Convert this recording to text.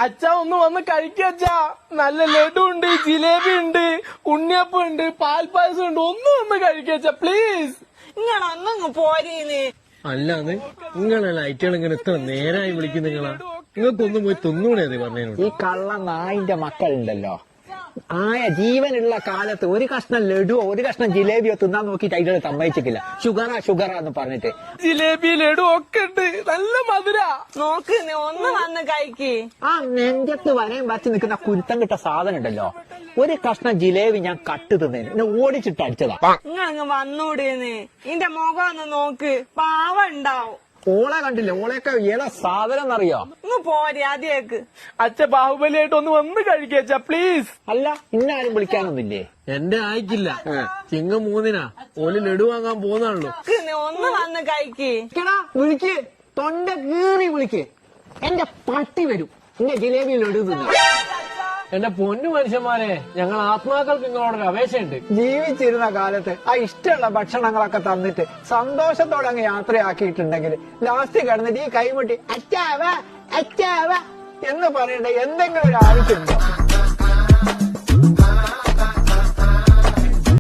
അച്ഛ ഒന്ന് വന്ന് കഴിക്കച്ചാ. നല്ല ലഡു ഉണ്ട്, ജിലേബി ഉണ്ട്, ഉണ്ണിയപ്പം ഉണ്ട്, പാൽപ്പായസം ഉണ്ട്. ഒന്ന് വന്ന് കഴിക്കച്ച പ്ലീസ്. നിങ്ങളൊന്നങ്ങ് പോരീന്ന്. അല്ലാതെ നിങ്ങളല്ല ഐറ്റുകൾ ഇങ്ങനെ എത്ര നേരായി വിളിക്കും നിങ്ങളാ? നിങ്ങൾക്കൊന്നും പോയി തിന്നൂടെ അത് പറഞ്ഞതിനോട്? ഈ കള്ള നായിന്റെ മക്കളുണ്ടല്ലോ, ആയ ജീവനുള്ള കാലത്ത് ഒരു കഷ്ണം ലഡുവോ ഒരു കഷ്ണം ജിലേബിയോ തിന്നാൻ നോക്കിയിട്ട് അതിന്റെ സമ്മതിച്ചിട്ടില്ല. ഷുഗറാ എന്ന് പറഞ്ഞിട്ട്. ജിലേബി ലഡു ഒക്കെ ഉണ്ട്, നല്ല മധുര. നോക്ക് ഒന്ന് വന്ന് കഴിക്ക്. ആ നെഞ്ചത്ത് വരയും വച്ച് നിൽക്കുന്ന കുരുത്തം കിട്ട സാധനം ഉണ്ടല്ലോ, ഒരു കഷ്ണം ജിലേബി ഞാൻ കട്ട് തിന്നേന് എന്നെ ഓടിച്ചിട്ട് അടിച്ചതാ. നിങ്ങളങ്ങ് വന്നൂടിയെന്ന്. ഇന്റെ മുഖം ഒന്ന് നോക്ക്, പാവ ഉണ്ടാവും. ഓളെ കണ്ടില്ലേ? ഓളെയൊക്കെ ഏതാ സാധനം എന്നറിയോ? ഇങ്ങ് പോരെ അതിലേക്ക്. അച്ഛ ബാഹുബലിയായിട്ട് ഒന്ന് വന്ന് കഴിക്കച്ച പ്ലീസ്. അല്ല ഇന്നാരും വിളിക്കാനൊന്നില്ലേ? എന്റെ ആയിക്കില്ല. ചിങ്ങം 3-നാ ഓല് ലഡു വാങ്ങാൻ പോകുന്നാണല്ലോ. ഒന്ന് വന്ന് കഴിക്ക്. വിളിക്ക്, തൊണ്ട കീറി വിളിക്ക്. എന്റെ പട്ടി വരും എന്റെ ജിലേബി ലഡു തിന്നു. എന്റെ പൊന്നു മനുഷ്യന്മാരെ, ഞങ്ങൾ ആത്മാക്കൾക്ക് നിങ്ങളോടൊരു അപേക്ഷയുണ്ട്. ജീവിച്ചിരുന്ന കാലത്ത് ആ ഇഷ്ടമുള്ള ഭക്ഷണങ്ങളൊക്കെ തന്നിട്ട് സന്തോഷത്തോടെ അങ്ങ് യാത്രയാക്കിയിട്ടുണ്ടെങ്കിൽ ലാസ്റ്റ് കിടന്നിട്ട് ഈ കൈമുട്ടി അച്ചാവ എന്ന് പറയണ്ട എന്തെങ്കിലും ഒരു ആവശ്യമുണ്ടോ?